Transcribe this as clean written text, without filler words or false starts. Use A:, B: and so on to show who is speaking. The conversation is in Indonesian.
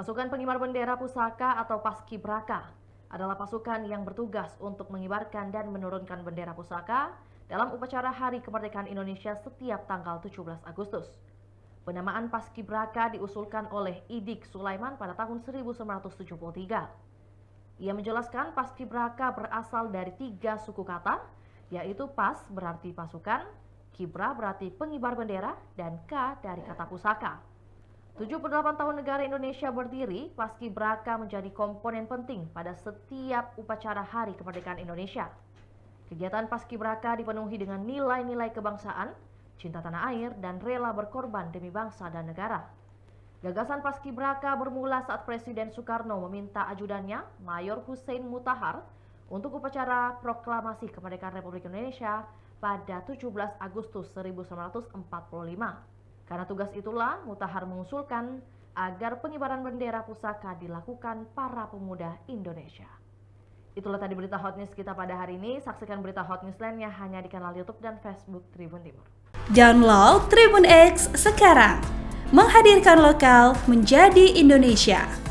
A: Pasukan pengibar bendera pusaka atau Paskibraka adalah pasukan yang bertugas untuk mengibarkan dan menurunkan bendera pusaka dalam upacara Hari Kemerdekaan Indonesia setiap tanggal 17 Agustus. Penamaan Paskibraka diusulkan oleh Idik Sulaiman pada tahun 1973. Ia menjelaskan Paskibraka berasal dari 3 suku kata, yaitu Pas berarti pasukan, Kibra berarti pengibar bendera, dan K dari kata pusaka. 78 tahun negara Indonesia berdiri, Paskibraka menjadi komponen penting pada setiap upacara Hari Kemerdekaan Indonesia. Kegiatan Paskibraka dipenuhi dengan nilai-nilai kebangsaan, cinta tanah air, dan rela berkorban demi bangsa dan negara. Gagasan Paskibraka bermula saat Presiden Soekarno meminta ajudannya, Mayor Hussein Mutahar, untuk upacara proklamasi kemerdekaan Republik Indonesia pada 17 Agustus 1945. Karena tugas itulah, Mutahar mengusulkan agar pengibaran bendera pusaka dilakukan para pemuda Indonesia. Itulah tadi berita Hot News kita pada hari ini. Saksikan berita Hot News lainnya hanya di kanal YouTube dan Facebook Tribun Timur.
B: Download Tribun X sekarang, menghadirkan lokal menjadi Indonesia.